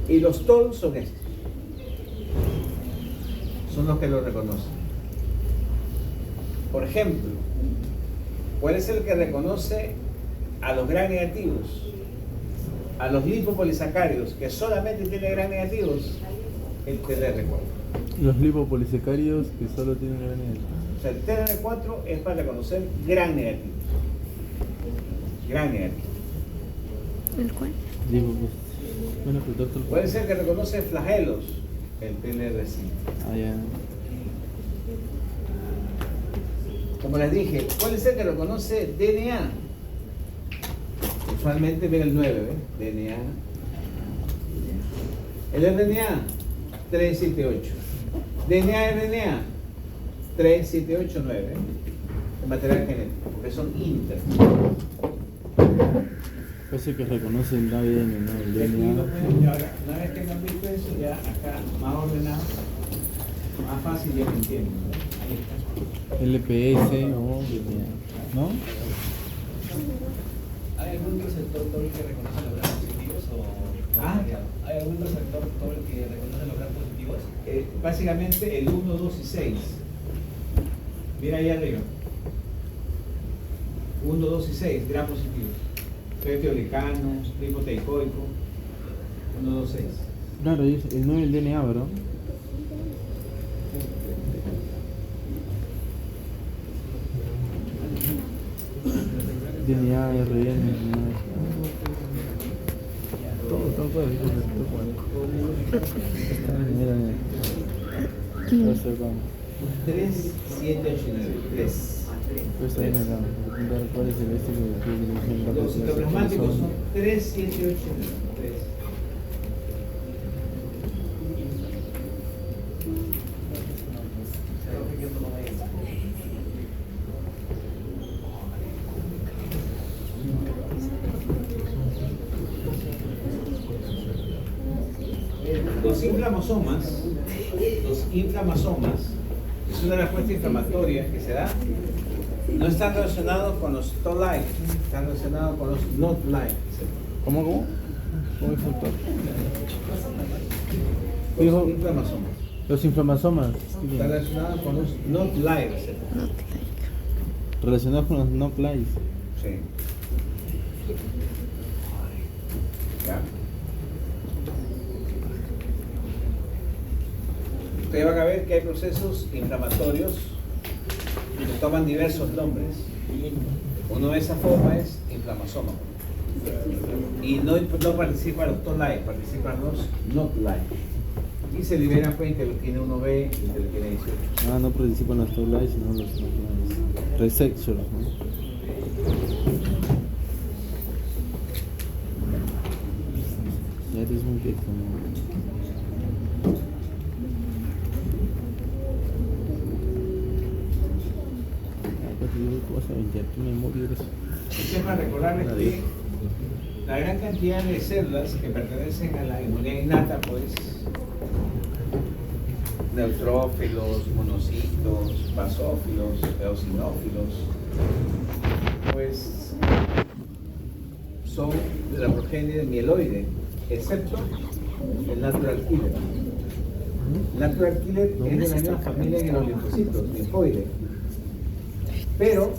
Speaker 1: Y los TOL son estos. Son los que lo reconocen. Por ejemplo, ¿cuál es el que reconoce a los gram negativos? A los lipopolisacáridos, que solamente tienen gram negativos, el TLR4.
Speaker 2: Los lipopolisacáridos que solo tienen gran energía.
Speaker 1: O sea, el TLR4 es para reconocer gram negativos. Gram negativo.
Speaker 4: ¿El cual?
Speaker 2: Lipo, pues. Bueno, pero todo
Speaker 1: Puede ser que reconoce flagelos, el TLR5.
Speaker 2: Ah, ya.
Speaker 1: Como les dije, ¿cuál es el que reconoce DNA? El usualmente ven el 9, ¿ves? DNA. El RNA, 378. DNA, RNA, 3789. El material genético, porque son inter.
Speaker 2: Parece que reconoce el ADN, ¿no? El
Speaker 1: Y aquí
Speaker 2: DNA.
Speaker 1: lo pueden- y ahora, una vez que han visto eso, ya acá más ordenado, más fácil ya lo entienden, ¿no? Ahí está.
Speaker 2: LPS o DNA, ¿no?
Speaker 5: ¿Hay algún receptor TOL que reconoce los gran positivos o
Speaker 1: Ah.
Speaker 5: variado? ¿Hay algún receptor TOL que reconoce los gran positivos?
Speaker 1: Básicamente el 1, 2 y 6. Mira ahí arriba. 1, 2 y 6, gran positivos. Feteolicano, lipoteicoico. 1, 2, 6.
Speaker 2: Claro, y el 9 el DNA, ¿verdad? DNA, RN, todo puede mira, mira.
Speaker 1: 3, 7, 8 y 9. 3.
Speaker 2: Pues ahí acá, apuntar cuál es el este que
Speaker 1: Los citoplasmáticos son 3, 7, 8 y 9. 3. Los inflamasomas, es una respuesta inflamatoria que se da, no están relacionados con los TOL-like, están relacionados con los NOT-like.
Speaker 2: ¿Cómo? ¿Cómo es doctor?
Speaker 1: Los
Speaker 2: Dijo-
Speaker 1: inflamasomas
Speaker 2: Los inflamasomas.
Speaker 1: están relacionados con los NOT-like.
Speaker 4: Not like.
Speaker 2: Relacionados con los no-plays.
Speaker 1: Sí. ¿Ya? Ustedes van a ver que hay procesos inflamatorios que toman diversos nombres. Uno de esa forma es inflamasoma. Y no participan los TOL-like, participan los NOT-like. Y se liberan pues interleuquina 1B y interleuquina 18.
Speaker 2: Ah, no participan los no-plays, sino los no-plays. Receptors, ¿no? Ya te es muy que como... Vas a vender tu memoria de eso.
Speaker 1: Es para recordarles que la gran cantidad de células que pertenecen a la inmunidad innata, pues, neutrófilos, monocitos, basófilos, eosinófilos, pues, son de la progenie mieloide, excepto el natural killer. Natural killer es de la misma familia que los linfocitos, linfoide, pero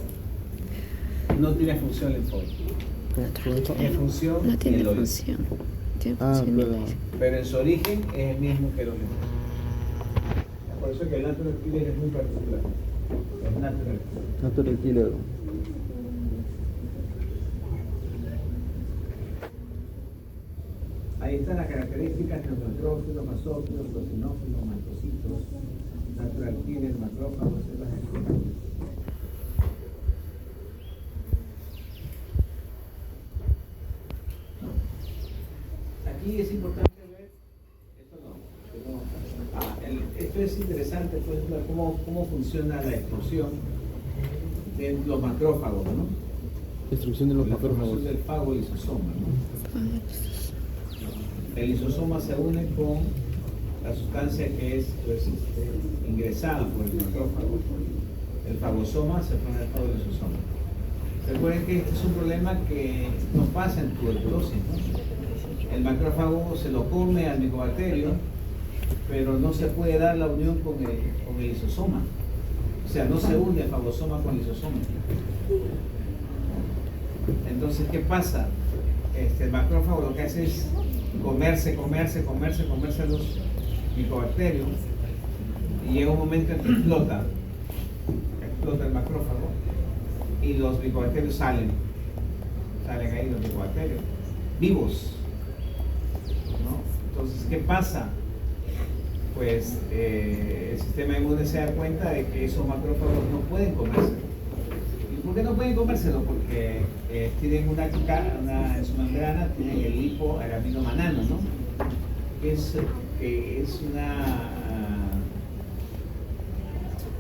Speaker 1: no tiene función linfoide, tiene función
Speaker 4: No tiene
Speaker 1: mieloide.
Speaker 4: función. Tiene
Speaker 2: Ah,
Speaker 4: función
Speaker 2: perdón.
Speaker 4: mieloide.
Speaker 1: Pero en su origen es el mismo que los linfocitos. Por eso que el natural killer es muy particular. Es natural killer.
Speaker 2: Natural killer.
Speaker 1: Ahí están las características de los neutrófilos, basófilos, eosinófilos, mastocitos, natural killer, macrófagos, células explosivas. Aquí es importante ver, esto es interesante, pues, cómo funciona la explosión de los macrófagos, ¿no?
Speaker 2: Destrucción de los
Speaker 1: La formación
Speaker 2: macrófagos.
Speaker 1: del fagolisosoma, ¿no? El lisosoma se une con la sustancia que es pues, ingresada por el macrófago. El fagosoma se forma el fagolisosoma. Recuerden que este es un problema que no pasa en tuberculosis, ¿no? El macrófago se lo come al micobacterio, pero no se puede dar la unión con el lisosoma. O sea, no se une el fagosoma con el lisosoma. Entonces, ¿qué pasa? El macrófago lo que hace es comerse a los micobacterios y llega un momento en que explota el macrófago y los micobacterios salen ahí los micobacterios vivos, ¿no? Entonces, ¿qué pasa? Pues el sistema inmune se da cuenta de que esos macrófagos no pueden comerse. ¿Y por qué no pueden pueden comérselo porque tienen en su membrana tienen el lipoaraminomanano, ¿no? Es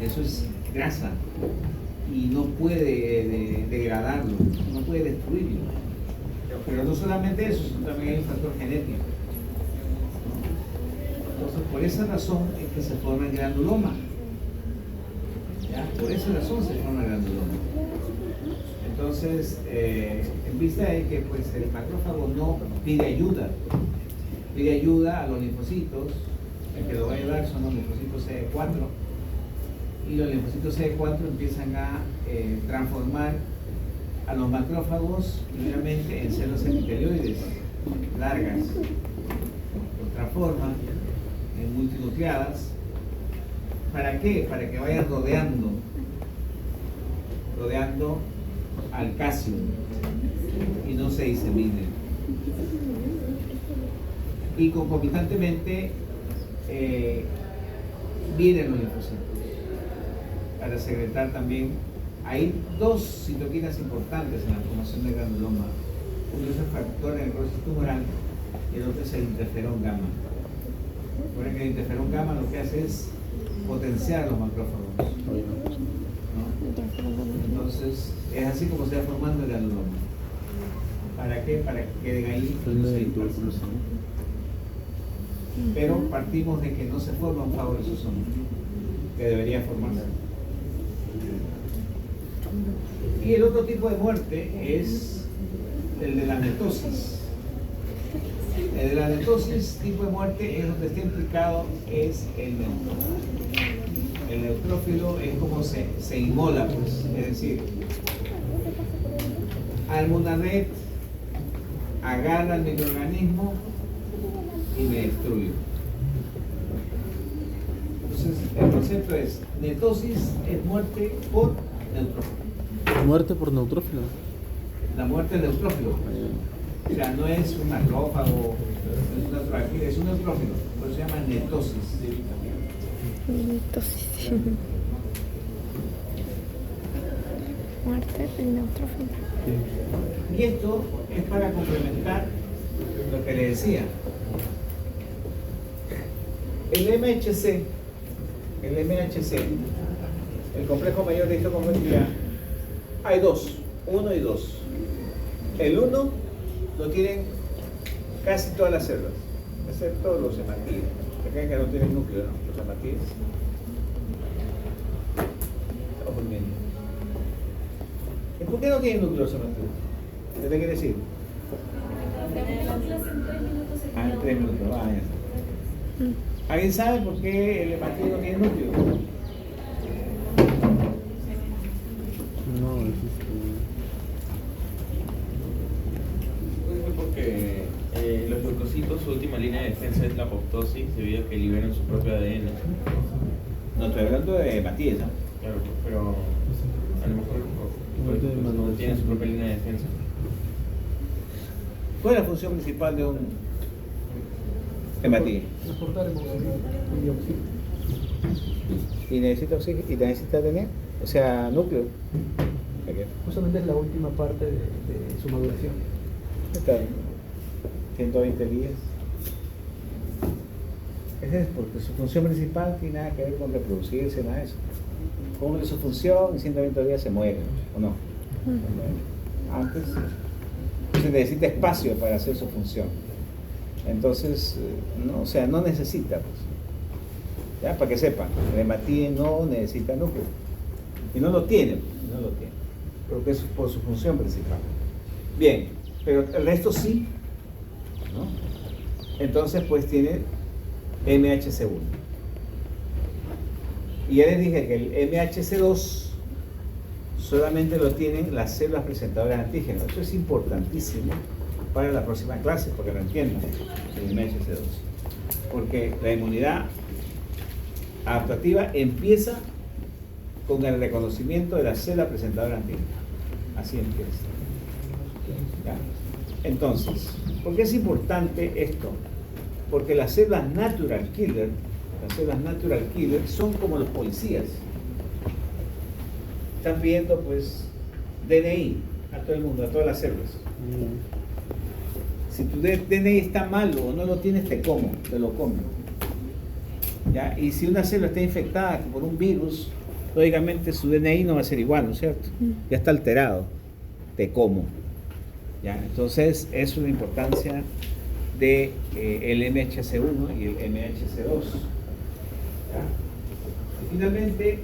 Speaker 1: eso es grasa y no puede degradarlo, no puede destruirlo. Pero no solamente eso, sino también hay un factor genético, ¿no? Entonces, por esa razón es que se forma el granuloma. ¿Ya? Por esa razón se forma el granuloma. Entonces, en vista de que pues, el macrófago no pide ayuda a los linfocitos, el que lo va a ayudar son los linfocitos CD4, y los linfocitos CD4 empiezan a transformar a los macrófagos primeramente en células epitelioides largas, los transforman en multinucleadas. ¿Para qué? Para que vayan rodeando al calcio y no se diseminen. Y concomitantemente vienen los linfocitos para secretar también. Hay dos citoquinas importantes en la formación del granuloma. Uno es el factor de necrosis tumoral y el otro es el interferón gamma. Recuerden que el interferón gamma lo que hace es potenciar los macrófagos, ¿no? Entonces es así como se va formando el granuloma. ¿Para qué? Para que queden ahí los. Pero partimos de que no se forma un fagorisosoma, que debería formarse. Y el otro tipo de muerte es el de la netosis. El de la netosis, tipo de muerte, es donde está implicado es el neutrófilo. El neutrófilo es como se inmola, pues, es decir, arma una red, agarra al microorganismo y me destruye. Entonces, el concepto es, netosis es muerte por neutrófilo.
Speaker 2: Muerte por neutrófilo.
Speaker 1: La muerte del neutrófilo. O sea, no es un macrófago, no es un neutrófilo, es un neutrófilo, por eso se llama netosis.
Speaker 4: Entonces, muerte del neutrófilo.
Speaker 1: Y esto es para complementar lo que le decía. El MHC, el complejo mayor de histoconvertibilidad, hay dos, 1 y 2. El 1 lo tienen casi todas las células, excepto los hematíes. Acá que no tienen núcleo, ¿no? Los hematíes. Estamos durmiendo. ¿Y por qué no tienen núcleo los hematíes? ¿Qué te quiere decir? En 3 minutos. Ah, ya está. ¿Alguien sabe por qué el hematíes no tiene núcleo?
Speaker 2: No, es
Speaker 6: porque los leucocitos, su última línea de defensa es la apoptosis, debido a que liberan su propio ADN.
Speaker 1: No, estoy hablando de hematíes, ¿no?
Speaker 6: Claro, pero a lo mejor no tienen su propia línea de defensa.
Speaker 1: ¿Cuál es la función principal de un hematíes?
Speaker 3: Transportar hemoglobina y oxígeno.
Speaker 1: ¿Y necesita oxígeno? ¿Y necesita ADN? O sea, núcleo.
Speaker 3: Justamente es la última parte de su maduración.
Speaker 1: Está bien. 120 días. Esa es porque su función principal tiene nada que ver con reproducirse, nada de eso. Cumple su función y 120 días se muere, ¿o no? Antes se necesita espacio para hacer su función. Entonces, no, o sea, no necesita, pues. Ya, para que sepan, el hematíes no necesita núcleo. Y no lo tiene, porque es por su función principal. Bien, pero el resto sí, ¿no? Entonces, pues tiene MHC1. Y ya les dije que el MHC2 solamente lo tienen las células presentadoras de antígenos. Eso es importantísimo para la próxima clase, porque lo entiendan, el MHC2. Porque la inmunidad adaptativa empieza con el reconocimiento de la célula presentadora de antígenos. Así empieza. ¿Ya? Entonces, ¿por qué es importante esto? Porque las células natural killer son como los policías. Están pidiendo, pues, DNI a todo el mundo, a todas las células. Si tu DNI está malo o no lo tienes, te lo como. ¿Ya? Y si una célula está infectada por un virus, lógicamente su DNI no va a ser igual, ¿no es cierto? Ya está alterado, te como. ¿Ya? Entonces, eso es la importancia de el MHC1 y el MHC2. ¿Ya? Y finalmente,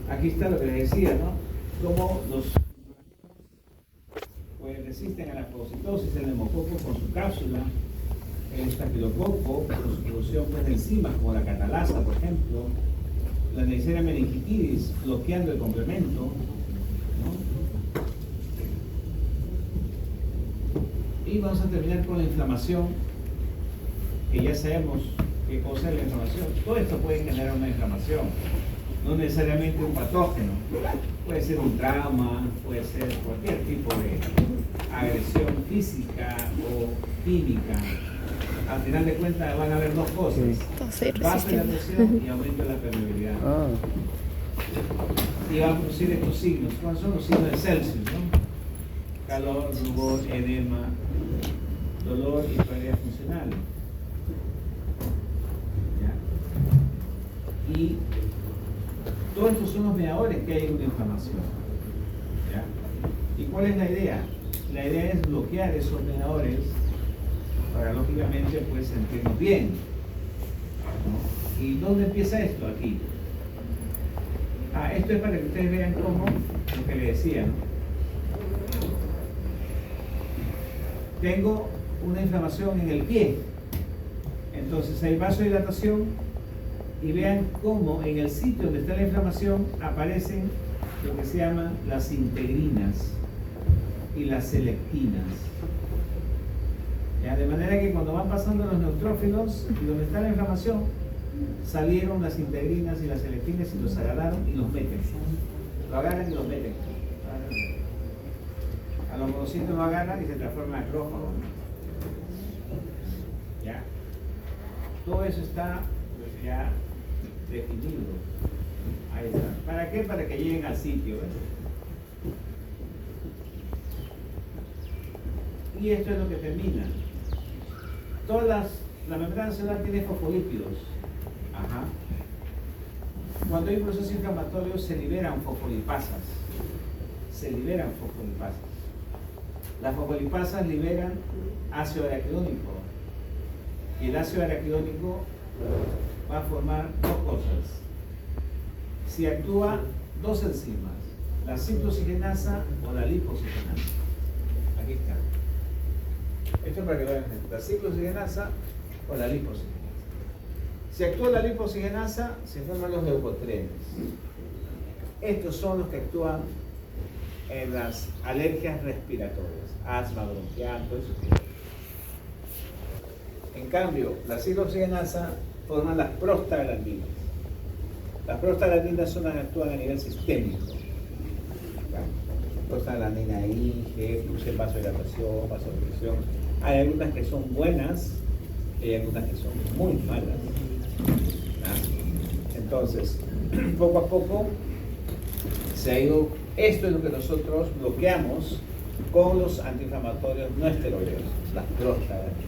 Speaker 1: aquí está lo que les decía, ¿no? Cómo los pues resisten a la fagocitosis, el neumococo con su cápsula, el estafilococo con su producción pues, de enzimas como la catalasa, por ejemplo, la Neisseria meningitidis bloqueando el complemento, ¿no? Y vamos a terminar con la inflamación, que ya sabemos qué cosa es la inflamación. Todo esto puede generar una inflamación, no necesariamente un patógeno, puede ser un trauma, puede ser cualquier tipo de agresión física o química. Al final de cuentas van a haber dos cosas, baja la presión y aumento de la permeabilidad. Y va a producir estos signos. ¿Cuáles son los signos de Celsius? ¿No? Calor, rubor, edema, dolor y pérdida funcional. ¿Ya? Y todos estos son los mediadores que hay en una inflamación. ¿Ya? ¿Y cuál es la idea? La idea es bloquear esos mediadores para lógicamente pues sentirnos bien, ¿no? ¿Y dónde empieza esto? Aquí. Esto es para que ustedes vean cómo, lo que les decía, ¿no? Tengo una inflamación en el pie, entonces hay vasodilatación y vean cómo en el sitio donde está la inflamación aparecen lo que se llaman las integrinas y las selectinas. ¿Ya? De manera que cuando van pasando los neutrófilos y donde está la inflamación, salieron las integrinas y las selectinas y los agarraron y los meten. Lo agarran y los meten. A los monocitos lo agarran y se transforma en acrófago. ¿Ya? Todo eso está ya definido. Ahí está. ¿Para qué? Para que lleguen al sitio. Y esto es lo que termina. La membrana celular tiene fosfolípidos. Ajá. Cuando hay un proceso inflamatorio se liberan fosfolipasas. Las fosfolipasas liberan ácido araquidónico. Y el ácido araquidónico va a formar dos cosas. Si actúa dos enzimas, la ciclooxigenasa o la lipooxigenasa. Aquí está. Esto es para que lo vean. La ciclooxigenasa o la lipooxigenasa. Si actúa la lipooxigenasa, se forman los leucotrenes. Estos son los que actúan en las alergias respiratorias, asma, bronquial, todo eso. En cambio, la ciclooxigenasa forman las prostaglandinas. Las prostaglandinas son las que actúan a nivel sistémico. Prostaglandina I, G, produce vasodilatación, vasopresión. Hay algunas que son buenas y hay algunas que son muy malas. Entonces, poco a poco se ha ido. Esto es lo que nosotros bloqueamos con los antiinflamatorios no esteroideos, las prostaglandinas.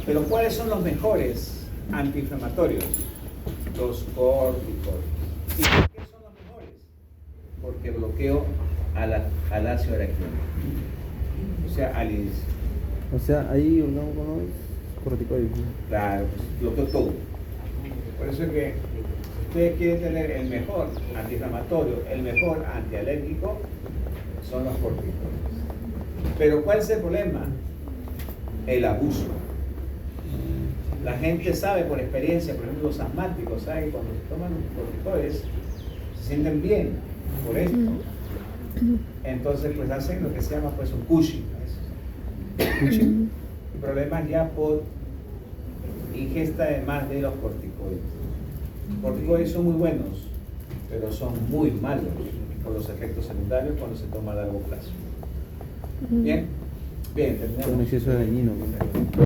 Speaker 1: Pero ¿cuáles son los mejores antiinflamatorios? Los corticoides. ¿Y por qué son los mejores? Porque bloqueo al ácido araquidónico. O sea, al inicio.
Speaker 2: O sea, ahí no es corticoides.
Speaker 1: Claro, pues, bloqueo todo. Por eso es que si ustedes quieren tener el mejor antiinflamatorio, el mejor antialérgico, son los corticoides. Pero ¿cuál es el problema? El abuso. La gente sabe por experiencia, por ejemplo los asmáticos, saben que cuando se toman corticoides se sienten bien por esto. Entonces pues hacen lo que se llama pues un Cushing. El problema es ya por ingesta de más de los corticoides. Los corticoides son muy buenos, pero son muy malos por los efectos secundarios cuando se toma a largo plazo. Bien, terminamos.
Speaker 2: Un exceso de dañino.